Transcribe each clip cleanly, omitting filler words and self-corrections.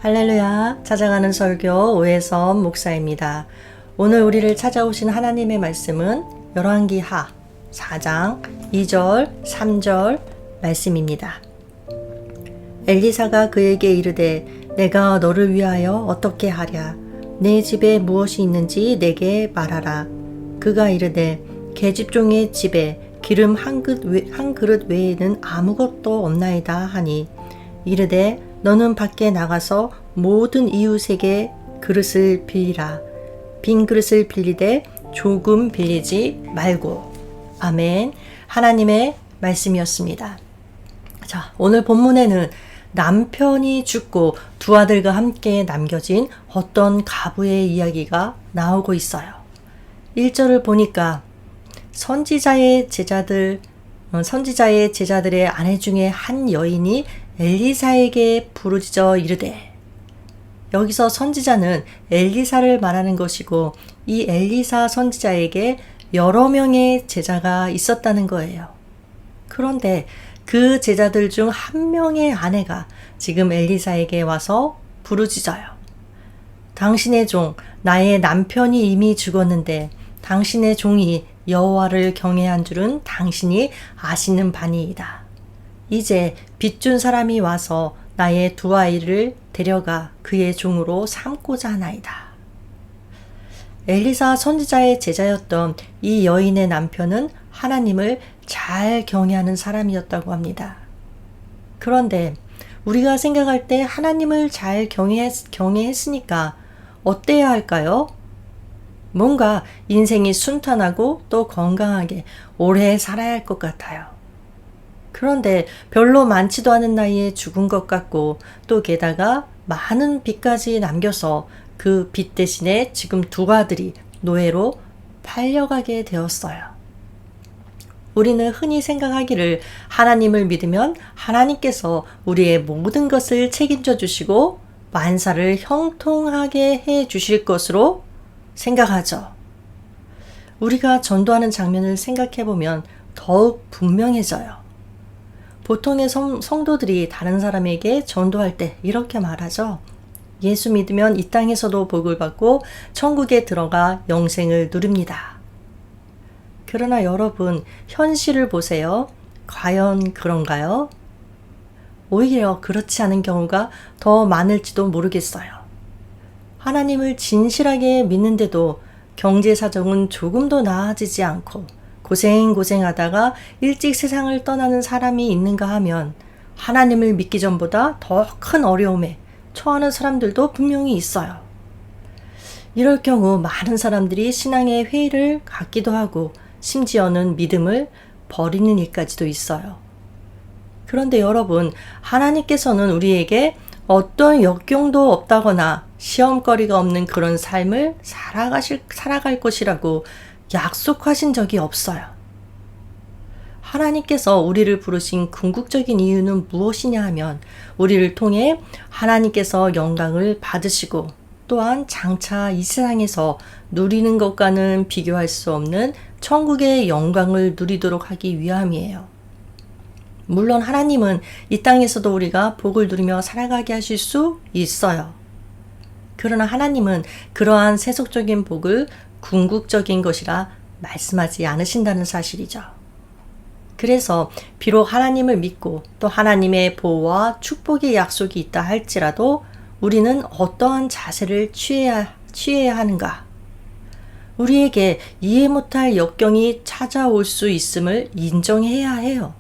할렐루야, 찾아가는 설교 오해선 목사입니다. 오늘 우리를 찾아오신 하나님의 말씀은 열왕기하 4장 2절 3절 말씀입니다. 엘리사가 그에게 이르되 내가 너를 위하여 어떻게 하랴? 내 집에 무엇이 있는지 내게 말하라. 그가 이르되 계집종의 집에 기름 한 그릇 외에는 아무것도 없나이다 하니 이르되 너는 밖에 나가서 모든 이웃에게 그릇을 빌리라. 빈 그릇을 빌리되 조금 빌리지 말고. 아멘. 하나님의 말씀이었습니다. 자, 오늘 본문에는 남편이 죽고 두 아들과 함께 남겨진 어떤 가부의 이야기가 나오고 있어요. 1절을 보니까 선지자의 제자들의 아내 중에 한 여인이 엘리사에게 부르짖어 이르되, 여기서 선지자는 엘리사를 말하는 것이고 이 엘리사 선지자에게 여러 명의 제자가 있었다는 거예요. 그런데 그 제자들 중 한 명의 아내가 지금 엘리사에게 와서 부르짖어요. 당신의 종, 나의 남편이 이미 죽었는데 당신의 종이 여호와를 경외한 줄은 당신이 아시는 바니이다. 이제 빚준 사람이 와서 나의 두 아이를 데려가 그의 종으로 삼고자 하나이다. 엘리사 선지자의 제자였던 이 여인의 남편은 하나님을 잘 경외하는 사람이었다고 합니다. 그런데 우리가 생각할 때 하나님을 잘 경외했으니까 어때야 할까요? 뭔가 인생이 순탄하고 또 건강하게 오래 살아야 할 것 같아요. 그런데 별로 많지도 않은 나이에 죽은 것 같고 또 게다가 많은 빚까지 남겨서 그 빚 대신에 지금 두 아들이 노예로 팔려가게 되었어요. 우리는 흔히 생각하기를 하나님을 믿으면 하나님께서 우리의 모든 것을 책임져 주시고 만사를 형통하게 해 주실 것으로 생각하죠. 우리가 전도하는 장면을 생각해 보면 더욱 분명해져요. 보통의 성도들이 다른 사람에게 전도할 때 이렇게 말하죠. 예수 믿으면 이 땅에서도 복을 받고 천국에 들어가 영생을 누립니다. 그러나 여러분, 현실을 보세요. 과연 그런가요? 오히려 그렇지 않은 경우가 더 많을지도 모르겠어요. 하나님을 진실하게 믿는데도 경제 사정은 조금도 나아지지 않고 고생하다가 일찍 세상을 떠나는 사람이 있는가 하면 하나님을 믿기 전보다 더 큰 어려움에 처하는 사람들도 분명히 있어요. 이럴 경우 많은 사람들이 신앙의 회의를 갖기도 하고 심지어는 믿음을 버리는 일까지도 있어요. 그런데 여러분, 하나님께서는 우리에게 어떤 역경도 없다거나 시험거리가 없는 그런 삶을 살아갈 것이라고 약속하신 적이 없어요. 하나님께서 우리를 부르신 궁극적인 이유는 무엇이냐 하면 우리를 통해 하나님께서 영광을 받으시고 또한 장차 이 세상에서 누리는 것과는 비교할 수 없는 천국의 영광을 누리도록 하기 위함이에요. 물론 하나님은 이 땅에서도 우리가 복을 누리며 살아가게 하실 수 있어요. 그러나 하나님은 그러한 세속적인 복을 궁극적인 것이라 말씀하지 않으신다는 사실이죠. 그래서 비록 하나님을 믿고 또 하나님의 보호와 축복의 약속이 있다 할지라도 우리는 어떠한 자세를 취해야 하는가? 우리에게 이해 못할 역경이 찾아올 수 있음을 인정해야 해요.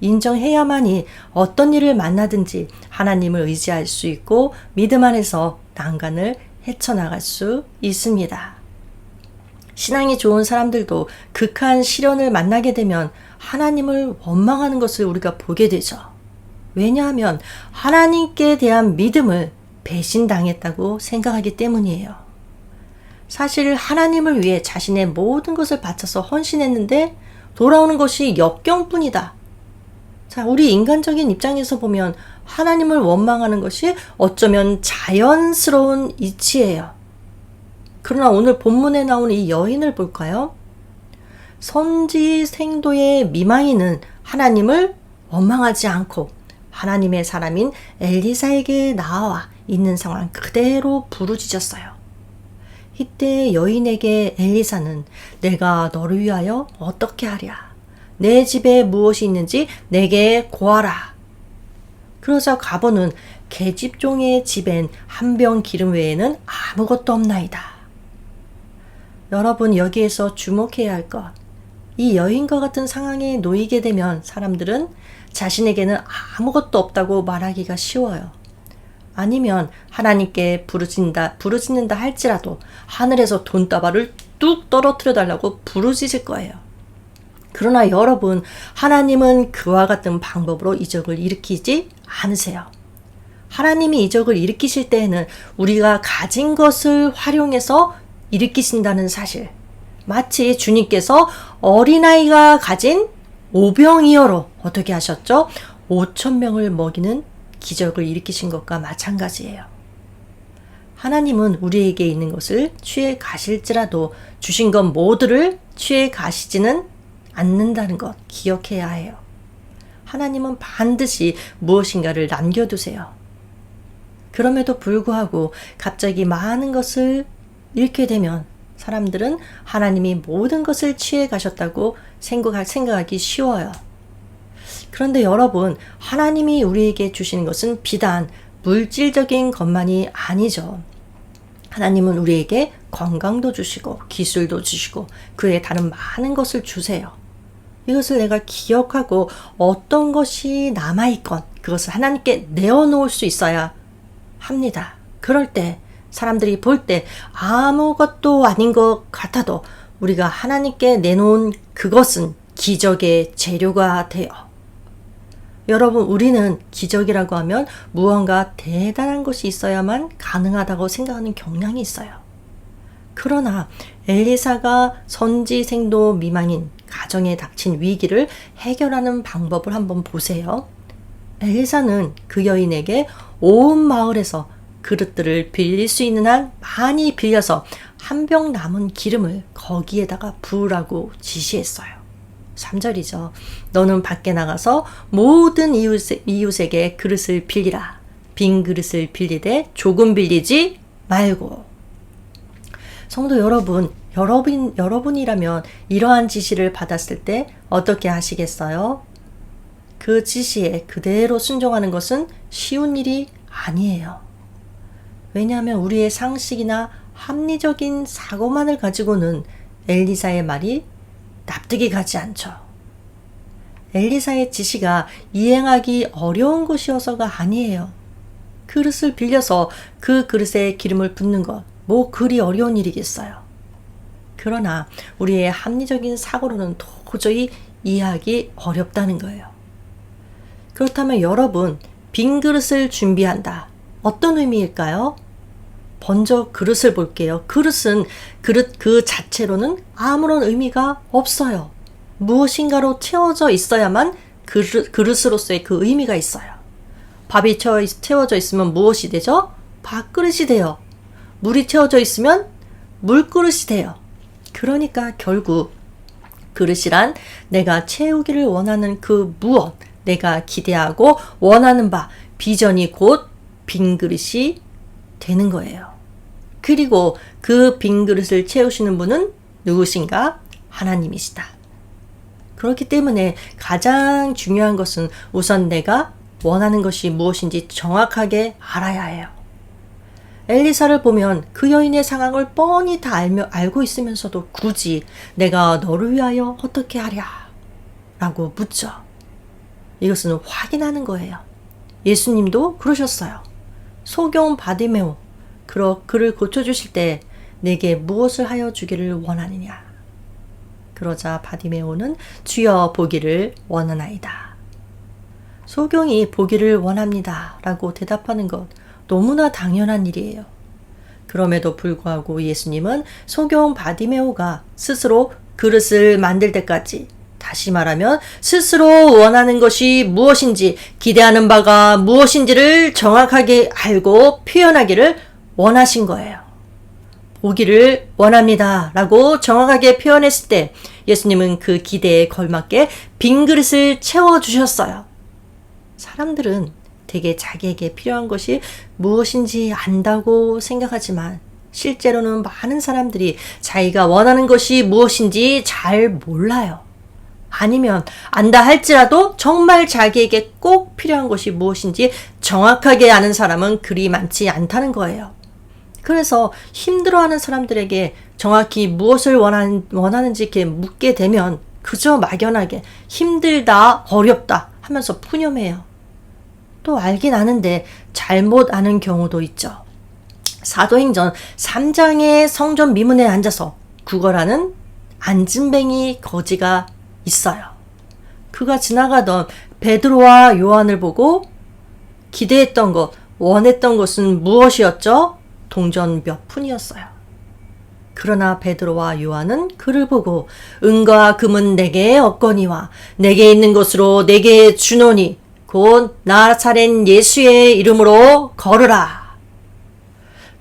인정해야만이 어떤 일을 만나든지 하나님을 의지할 수 있고 믿음 안에서 난간을 헤쳐나갈 수 있습니다. 신앙이 좋은 사람들도 극한 시련을 만나게 되면 하나님을 원망하는 것을 우리가 보게 되죠. 왜냐하면 하나님께 대한 믿음을 배신당했다고 생각하기 때문이에요. 사실 하나님을 위해 자신의 모든 것을 바쳐서 헌신했는데 돌아오는 것이 역경뿐이다. 자, 우리 인간적인 입장에서 보면 하나님을 원망하는 것이 어쩌면 자연스러운 이치예요. 그러나 오늘 본문에 나오는 이 여인을 볼까요? 선지생도의 미망이는 하나님을 원망하지 않고 하나님의 사람인 엘리사에게 나와 있는 상황 그대로 부르짖었어요. 이때 여인에게 엘리사는 내가 너를 위하여 어떻게 하랴? 내 집에 무엇이 있는지 내게 고하라. 그러자 가보는 계집종의 집엔 한 병 기름 외에는 아무것도 없나이다. 여러분, 여기에서 주목해야 할 것. 이 여인과 같은 상황에 놓이게 되면 사람들은 자신에게는 아무것도 없다고 말하기가 쉬워요. 아니면 하나님께 부르짖는다 할지라도 하늘에서 돈다발을 뚝 떨어뜨려 달라고 부르짖을 거예요. 그러나 여러분, 하나님은 그와 같은 방법으로 이적을 일으키지 않으세요. 하나님이 이적을 일으키실 때에는 우리가 가진 것을 활용해서 일으키신다는 사실, 마치 주님께서 어린아이가 가진 오병이어로 어떻게 하셨죠? 5,000명을 먹이는 기적을 일으키신 것과 마찬가지예요. 하나님은 우리에게 있는 것을 취해 가실지라도 주신 것 모두를 취해 가시지는 않는다는 것 기억해야 해요. 하나님은 반드시 무엇인가를 남겨두세요. 그럼에도 불구하고 갑자기 많은 것을 잃게 되면 사람들은 하나님이 모든 것을 취해 가셨다고 생각하기 쉬워요. 그런데 여러분, 하나님이 우리에게 주시는 것은 비단 물질적인 것만이 아니죠. 하나님은 우리에게 건강도 주시고 기술도 주시고 그에 다른 많은 것을 주세요. 이것을 내가 기억하고 어떤 것이 남아있건 그것을 하나님께 내어놓을 수 있어야 합니다. 그럴 때 사람들이 볼 때 아무것도 아닌 것 같아도 우리가 하나님께 내놓은 그것은 기적의 재료가 돼요. 여러분, 우리는 기적이라고 하면 무언가 대단한 것이 있어야만 가능하다고 생각하는 경향이 있어요. 그러나 엘리사가 선지생도 미망인 가정에 닥친 위기를 해결하는 방법을 한번 보세요. 엘리사는 그 여인에게 온 마을에서 그릇들을 빌릴 수 있는 한 많이 빌려서 한 병 남은 기름을 거기에다가 부으라고 지시했어요. 3절이죠. 너는 밖에 나가서 모든 이웃에게 그릇을 빌리라. 빈 그릇을 빌리되 조금 빌리지 말고. 성도 여러분, 여러분이라면 이러한 지시를 받았을 때 어떻게 하시겠어요? 그 지시에 그대로 순종하는 것은 쉬운 일이 아니에요. 왜냐하면 우리의 상식이나 합리적인 사고만을 가지고는 엘리사의 말이 납득이 가지 않죠. 엘리사의 지시가 이행하기 어려운 것이어서가 아니에요. 그릇을 빌려서 그 그릇에 기름을 붓는 것, 뭐 그리 어려운 일이겠어요. 그러나 우리의 합리적인 사고로는 도저히 이해하기 어렵다는 거예요. 그렇다면 여러분, 빈 그릇을 준비한다. 어떤 의미일까요? 먼저 그릇을 볼게요. 그릇은 그릇 그 자체로는 아무런 의미가 없어요. 무엇인가로 채워져 있어야만 그릇으로서의 그 의미가 있어요. 밥이 채워져 있으면 무엇이 되죠? 밥그릇이 돼요. 물이 채워져 있으면 물그릇이 돼요. 그러니까 결국 그릇이란 내가 채우기를 원하는 그 무엇, 내가 기대하고 원하는 바, 비전이 곧 빈 그릇이 되는 거예요. 그리고 그 빈 그릇을 채우시는 분은 누구신가? 하나님이시다. 그렇기 때문에 가장 중요한 것은 우선 내가 원하는 것이 무엇인지 정확하게 알아야 해요. 엘리사를 보면 그 여인의 상황을 뻔히 다 알고 있으면서도 굳이 내가 너를 위하여 어떻게 하랴? 라고 묻죠. 이것은 확인하는 거예요. 예수님도 그러셨어요. 소경 바디메오, 그를 고쳐주실 때 내게 무엇을 하여 주기를 원하느냐? 그러자 바디메오는 주여 보기를 원하나이다. 소경이 보기를 원합니다 라고 대답하는 것 너무나 당연한 일이에요. 그럼에도 불구하고 예수님은 소경 바디메오가 스스로 그릇을 만들 때까지, 다시 말하면 스스로 원하는 것이 무엇인지, 기대하는 바가 무엇인지를 정확하게 알고 표현하기를 원하신 거예요. 보기를 원합니다 라고 정확하게 표현했을 때 예수님은 그 기대에 걸맞게 빈 그릇을 채워주셨어요. 사람들은 되게 자기에게 필요한 것이 무엇인지 안다고 생각하지만 실제로는 많은 사람들이 자기가 원하는 것이 무엇인지 잘 몰라요. 아니면 안다 할지라도 정말 자기에게 꼭 필요한 것이 무엇인지 정확하게 아는 사람은 그리 많지 않다는 거예요. 그래서 힘들어하는 사람들에게 정확히 무엇을 원하는지 이렇게 묻게 되면 그저 막연하게 힘들다, 어렵다 하면서 푸념해요. 또 알긴 아는데 잘못 아는 경우도 있죠. 사도행전 3장의 성전 미문에 앉아서 구걸하는 안진뱅이 거지가 있어요. 그가 지나가던 베드로와 요한을 보고 기대했던 것, 원했던 것은 무엇이었죠? 동전 몇 푼이었어요. 그러나 베드로와 요한은 그를 보고 은과 금은 내게 없거니와 내게 있는 것으로 내게 주노니 곧 나사렛 예수의 이름으로 걸으라.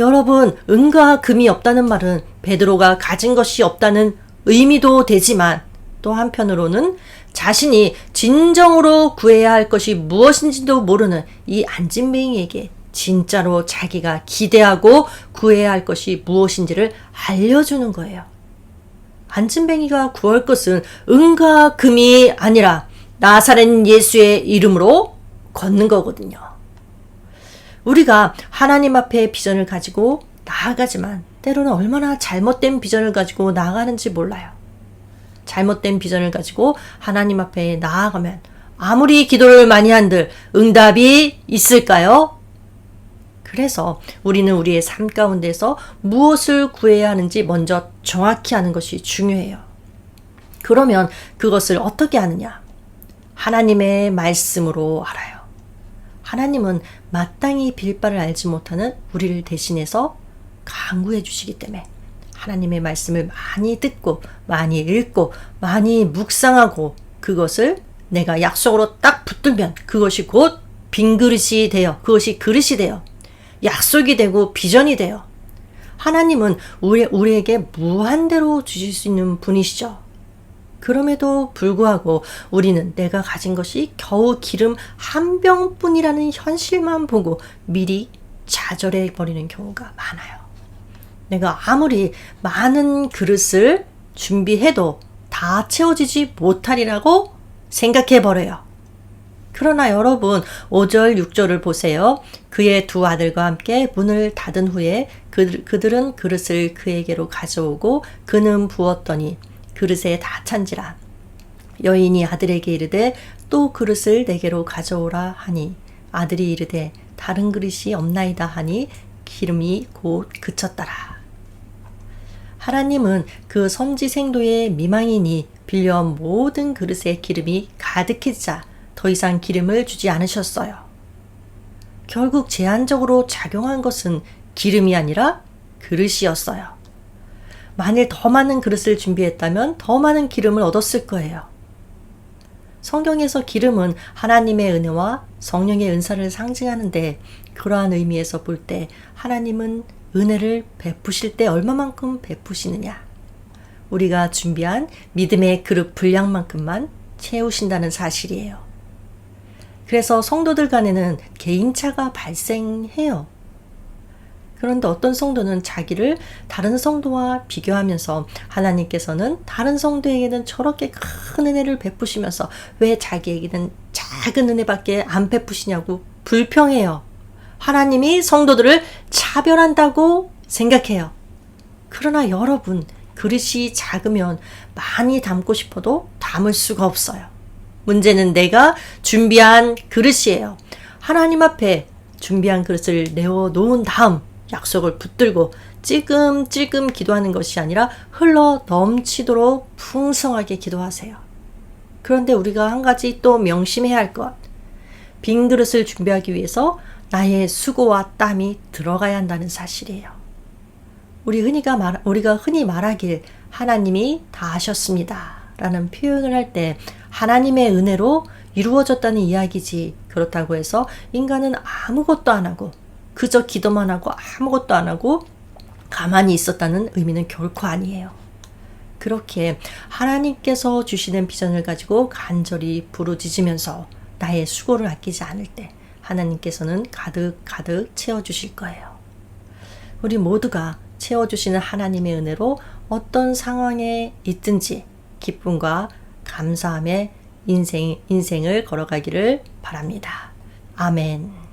여러분, 은과 금이 없다는 말은 베드로가 가진 것이 없다는 의미도 되지만 또 한편으로는 자신이 진정으로 구해야 할 것이 무엇인지도 모르는 이 안진뱅이에게 진짜로 자기가 기대하고 구해야 할 것이 무엇인지를 알려주는 거예요. 안진뱅이가 구할 것은 은과 금이 아니라 나사렛 예수의 이름으로 걷는 거거든요. 우리가 하나님 앞에 비전을 가지고 나아가지만 때로는 얼마나 잘못된 비전을 가지고 나아가는지 몰라요. 잘못된 비전을 가지고 하나님 앞에 나아가면 아무리 기도를 많이 한들 응답이 있을까요? 그래서 우리는 우리의 삶 가운데서 무엇을 구해야 하는지 먼저 정확히 아는 것이 중요해요. 그러면 그것을 어떻게 아느냐? 하나님의 말씀으로 알아요. 하나님은 마땅히 빌 바를 알지 못하는 우리를 대신해서 간구해 주시기 때문에 하나님의 말씀을 많이 듣고 많이 읽고 많이 묵상하고 그것을 내가 약속으로 딱 붙들면 그것이 곧 빈 그릇이 되어 그것이 그릇이 되어 약속이 되고 비전이 되어 하나님은 우리에게 무한대로 주실 수 있는 분이시죠. 그럼에도 불구하고 우리는 내가 가진 것이 겨우 기름 한 병뿐이라는 현실만 보고 미리 좌절해 버리는 경우가 많아요. 내가 아무리 많은 그릇을 준비해도 다 채워지지 못하리라고 생각해 버려요. 그러나 여러분 5절 6절을 보세요. 그의 두 아들과 함께 문을 닫은 후에 그들은 그릇을 그에게로 가져오고 그는 부었더니 그릇에 다 찬지라. 여인이 아들에게 이르되 또 그릇을 내게로 가져오라 하니 아들이 이르되 다른 그릇이 없나이다 하니 기름이 곧 그쳤더라. 하나님은 그 선지생도의 미망인이 빌려온 모든 그릇에 기름이 가득해지자 더 이상 기름을 주지 않으셨어요. 결국 제한적으로 작용한 것은 기름이 아니라 그릇이었어요. 만일 더 많은 그릇을 준비했다면 더 많은 기름을 얻었을 거예요. 성경에서 기름은 하나님의 은혜와 성령의 은사를 상징하는데 그러한 의미에서 볼 때 하나님은 은혜를 베푸실 때 얼마만큼 베푸시느냐? 우리가 준비한 믿음의 그릇 분량만큼만 채우신다는 사실이에요. 그래서 성도들 간에는 개인차가 발생해요. 그런데 어떤 성도는 자기를 다른 성도와 비교하면서 하나님께서는 다른 성도에게는 저렇게 큰 은혜를 베푸시면서 왜 자기에게는 작은 은혜밖에 안 베푸시냐고 불평해요. 하나님이 성도들을 차별한다고 생각해요. 그러나 여러분, 그릇이 작으면 많이 담고 싶어도 담을 수가 없어요. 문제는 내가 준비한 그릇이에요. 하나님 앞에 준비한 그릇을 내어놓은 다음 약속을 붙들고 찔끔찔끔 기도하는 것이 아니라 흘러 넘치도록 풍성하게 기도하세요. 그런데 우리가 한 가지 또 명심해야 할 것. 빈 그릇을 준비하기 위해서 나의 수고와 땀이 들어가야 한다는 사실이에요. 우리가 흔히 말하길 하나님이 다 하셨습니다 라는 표현을 할 때 하나님의 은혜로 이루어졌다는 이야기지, 그렇다고 해서 인간은 아무것도 안 하고 그저 기도만 하고 아무것도 안 하고 가만히 있었다는 의미는 결코 아니에요. 그렇게 하나님께서 주시는 비전을 가지고 간절히 부르짖으면서 나의 수고를 아끼지 않을 때 하나님께서는 가득 채워주실 거예요. 우리 모두가 채워주시는 하나님의 은혜로 어떤 상황에 있든지 기쁨과 감사함의 인생을 걸어가기를 바랍니다. 아멘.